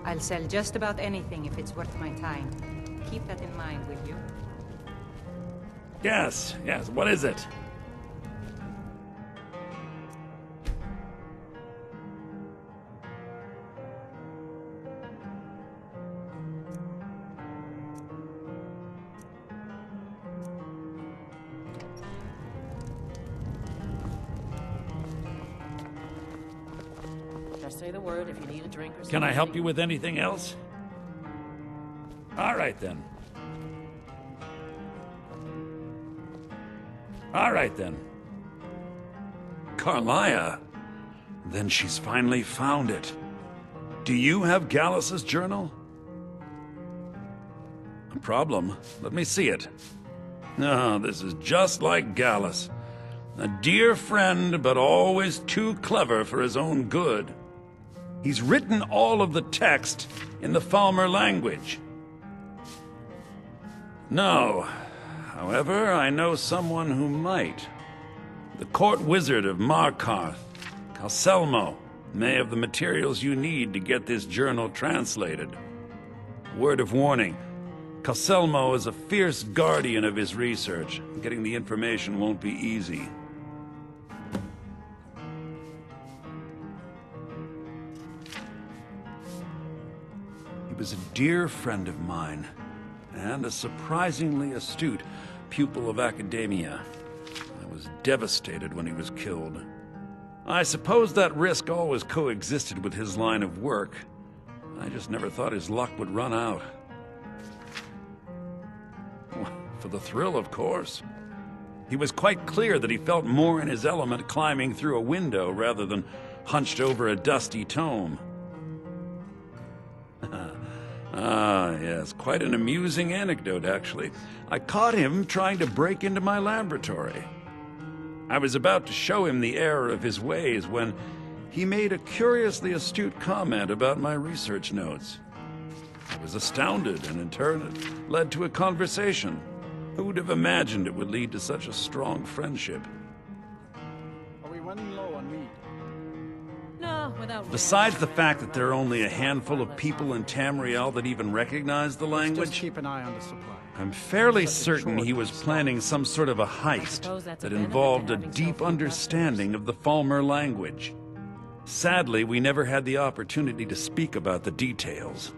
I'll sell just about anything if it's worth my time. Keep that in mind, will you? Yes, what is it? Just say the word if you need a drink or something. Can I help you with anything else? All right then. Carlia? Then she's finally found it. Do you have Gallus's journal? A problem? Let me see it. No, this is just like Gallus. A dear friend, but always too clever for his own good. He's written all of the text in the Falmer language. No. However, I know someone who might. The court wizard of Markarth, Calselmo, may have the materials you need to get this journal translated. Word of warning, Calselmo is a fierce guardian of his research. Getting the information won't be easy. He was a dear friend of mine, and a surprisingly astute pupil of academia. I was devastated when he was killed. I suppose that risk always coexisted with his line of work. I just never thought his luck would run out. For the thrill, of course. He was quite clear that he felt more in his element climbing through a window rather than hunched over a dusty tome. Yes, quite an amusing anecdote, actually. I caught him trying to break into my laboratory. I was about to show him the error of his ways when he made a curiously astute comment about my research notes. I was astounded, and in turn it led to a conversation. Who would have imagined it would lead to such a strong friendship? Are we running low on meat? No, without... Besides the fact that there are only a handful of people in Tamriel that even recognize the Just language, keep an eye on the supply. I'm fairly certain he was planning some sort of a heist that involved a deep understanding of the Falmer language. Sadly, we never had the opportunity to speak about the details.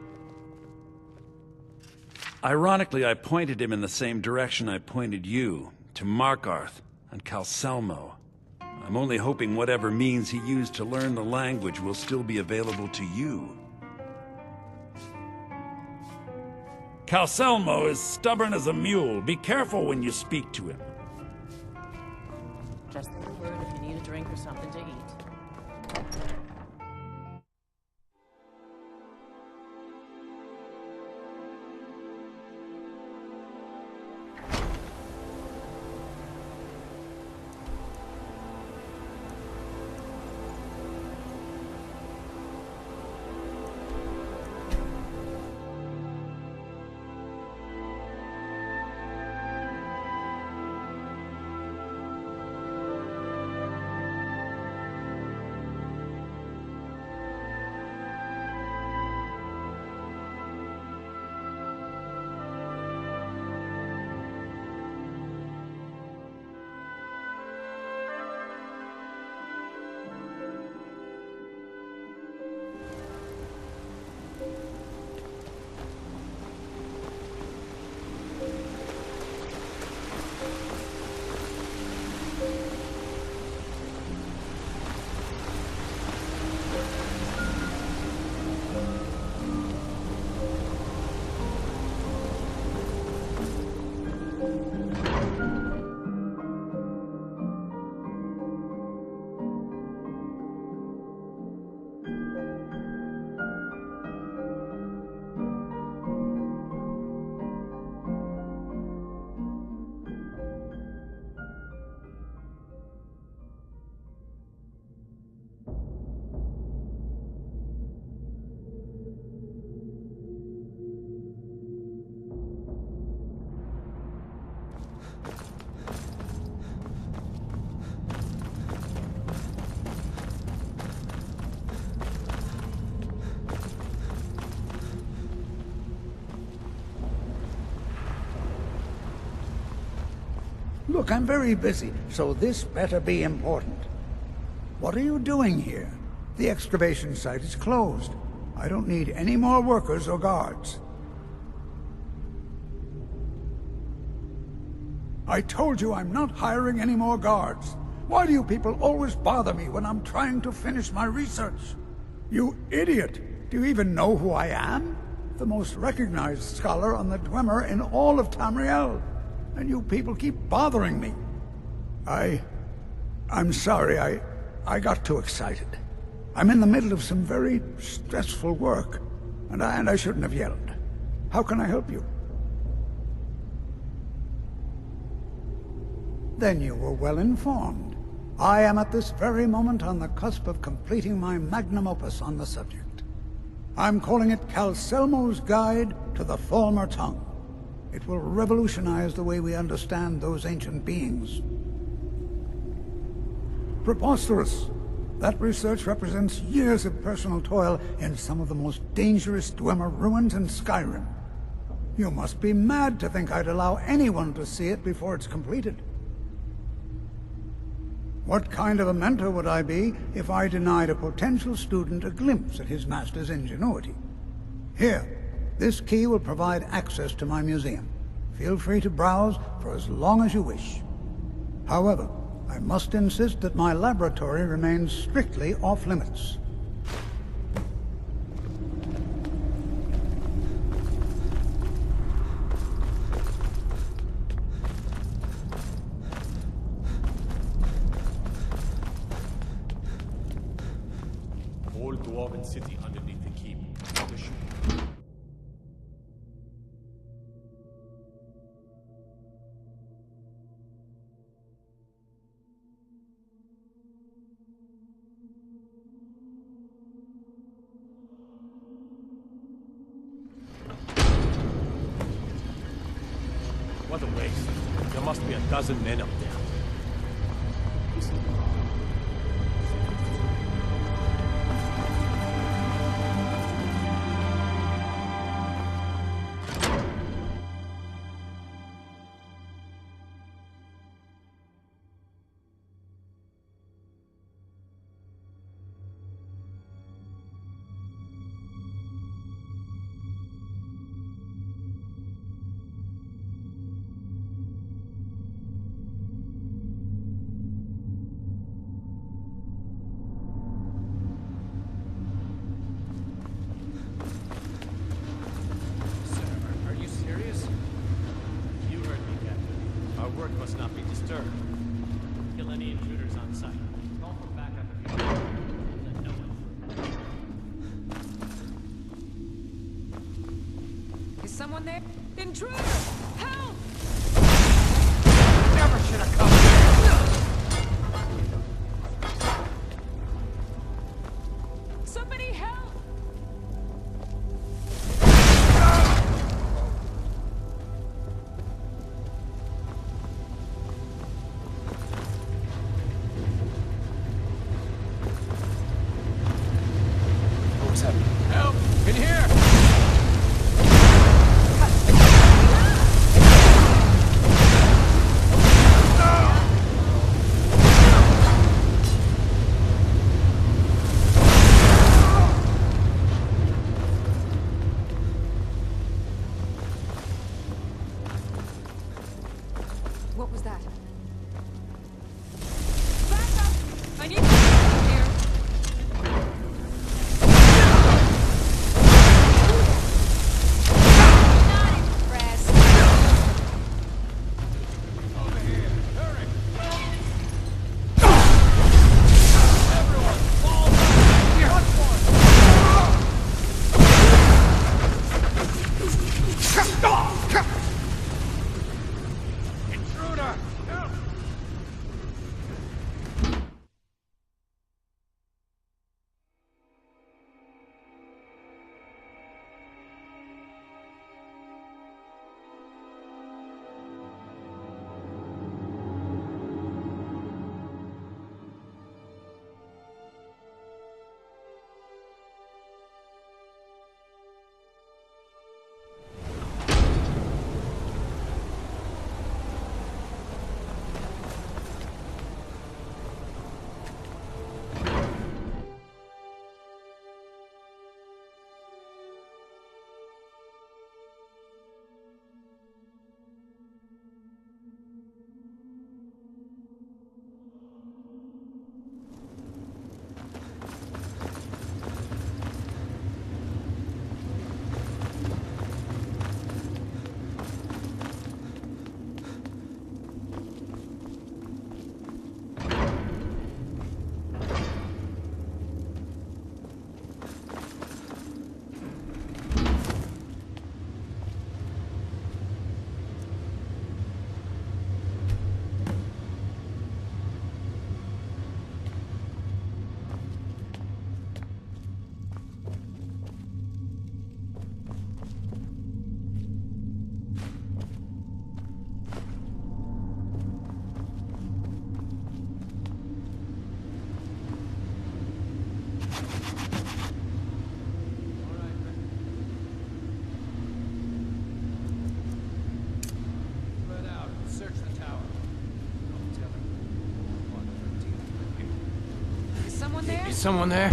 Ironically, I pointed him in the same direction I pointed you, to Markarth and Calselmo. I'm only hoping whatever means he used to learn the language will still be available to you. Calselmo is stubborn as a mule. Be careful when you speak to him. Just say the word if you need a drink or something to eat. Look, I'm very busy, so this better be important. What are you doing here? The excavation site is closed. I don't need any more workers or guards. I told you I'm not hiring any more guards. Why do you people always bother me when I'm trying to finish my research? You idiot! Do you even know who I am? The most recognized scholar on the Dwemer in all of Tamriel. And you people keep bothering me. I'm sorry, I got too excited. I'm in the middle of some very stressful work, and I shouldn't have yelled. How can I help you? Then you were well informed. I am at this very moment on the cusp of completing my magnum opus on the subject. I'm calling it Calcelmo's Guide to the Falmer Tongue. It will revolutionize the way we understand those ancient beings. Preposterous! That research represents years of personal toil in some of the most dangerous Dwemer ruins in Skyrim. You must be mad to think I'd allow anyone to see it before it's completed. What kind of a mentor would I be if I denied a potential student a glimpse at his master's ingenuity? Here, this key will provide access to my museum. Feel free to browse for as long as you wish. However, I must insist that my laboratory remains strictly off-limits. Whole Dwarven city underneath the keep. What a waste. There must be a dozen men up there. Work must not be disturbed. Kill any intruders on site. Call for backup if you want. Let no one. Is someone there? Intruder! Help! Never should have come here! Somebody help! Help! In here! Someone there? Is someone there?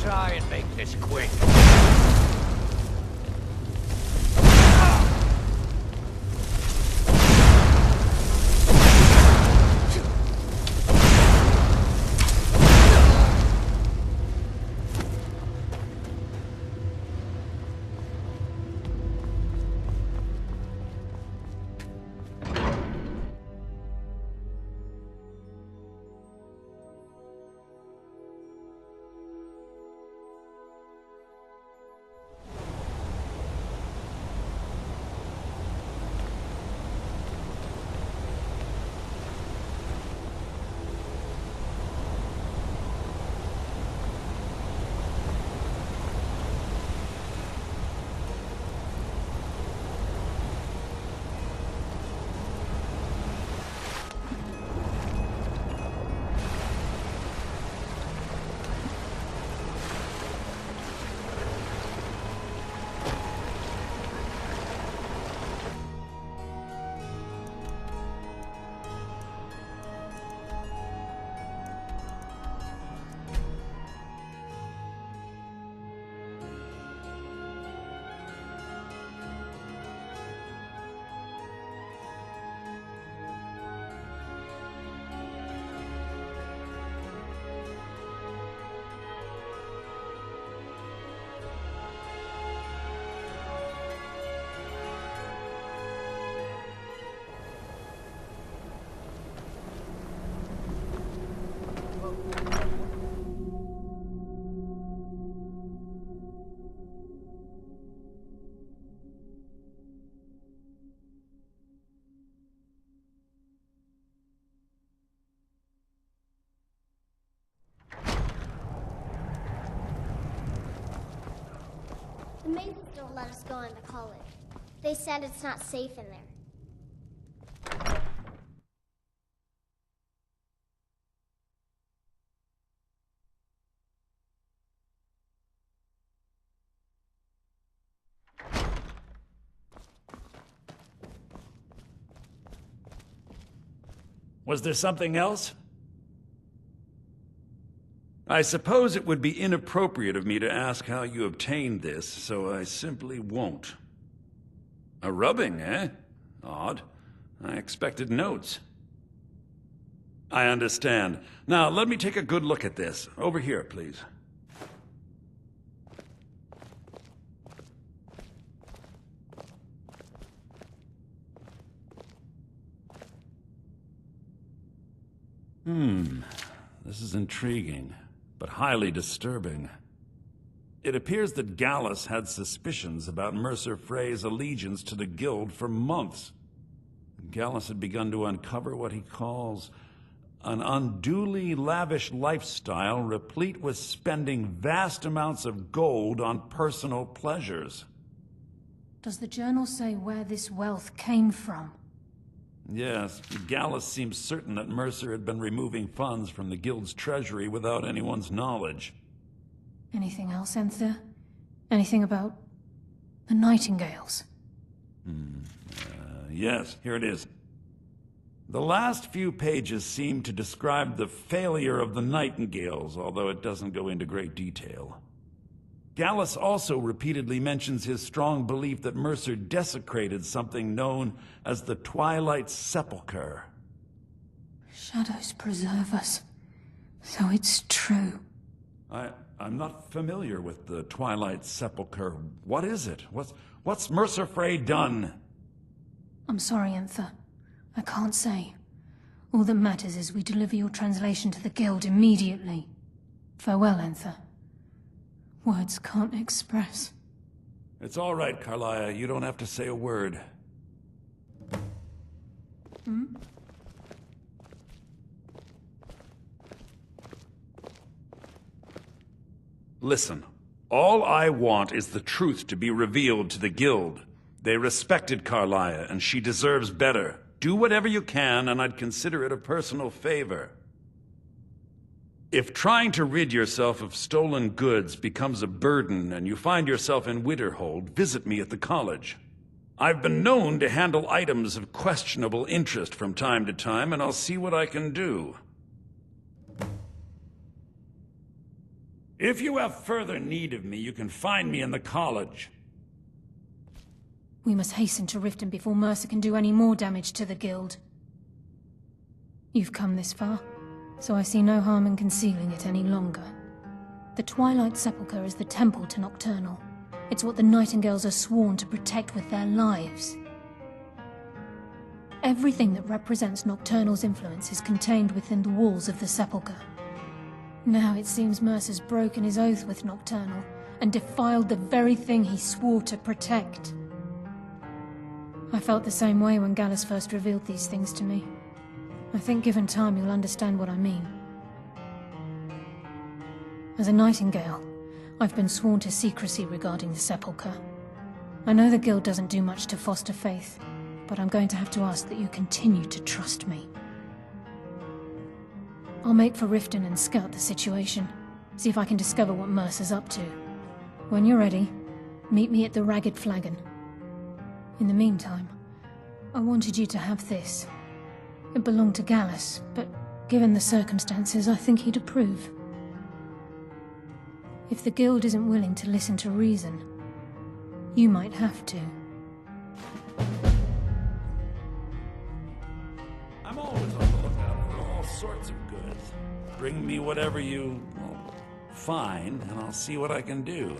Try and make this quick. The Masons don't let us go into college. They said it's not safe in there. Was there something else? I suppose it would be inappropriate of me to ask how you obtained this, so I simply won't. A rubbing, eh? Odd. I expected notes. I understand. Now, let me take a good look at this. Over here, please. This is intriguing, but highly disturbing. It appears that Gallus had suspicions about Mercer Frey's allegiance to the Guild for months. Gallus had begun to uncover what he calls an unduly lavish lifestyle replete with spending vast amounts of gold on personal pleasures. Does the journal say where this wealth came from? Yes, Gallus seems certain that Mercer had been removing funds from the Guild's treasury without anyone's knowledge. Anything else, Enther? Anything about the Nightingales? Yes, here it is. The last few pages seem to describe the failure of the Nightingales, although it doesn't go into great detail. Gallus also repeatedly mentions his strong belief that Mercer desecrated something known as the Twilight Sepulchre. Shadows preserve us. So it's true. I'm not familiar with the Twilight Sepulchre. What is it? What's Mercer Frey done? I'm sorry, Enther. I can't say. All that matters is we deliver your translation to the Guild immediately. Farewell, Enther. Words can't express. It's all right, Carlia. You don't have to say a word. Listen, all I want is the truth to be revealed to the Guild. They respected Carlia, and she deserves better. Do whatever you can, and I'd consider it a personal favor. If trying to rid yourself of stolen goods becomes a burden and you find yourself in Winterhold, visit me at the college. I've been known to handle items of questionable interest from time to time, and I'll see what I can do. If you have further need of me, you can find me in the college. We must hasten to Riften before Mercer can do any more damage to the Guild. You've come this far, so I see no harm in concealing it any longer. The Twilight Sepulchre is the temple to Nocturnal. It's what the Nightingales are sworn to protect with their lives. Everything that represents Nocturnal's influence is contained within the walls of the Sepulchre. Now it seems Mercer's broken his oath with Nocturnal and defiled the very thing he swore to protect. I felt the same way when Gallus first revealed these things to me. I think given time you'll understand what I mean. As a Nightingale, I've been sworn to secrecy regarding the Sepulchre. I know the Guild doesn't do much to foster faith, but I'm going to have to ask that you continue to trust me. I'll make for Riften and scout the situation, see if I can discover what Mercer's up to. When you're ready, meet me at the Ragged Flagon. In the meantime, I wanted you to have this. It belonged to Gallus, but given the circumstances, I think he'd approve. If the Guild isn't willing to listen to reason, you might have to. I'm always on the lookout for all sorts of goods. Bring me whatever you, find, and I'll see what I can do.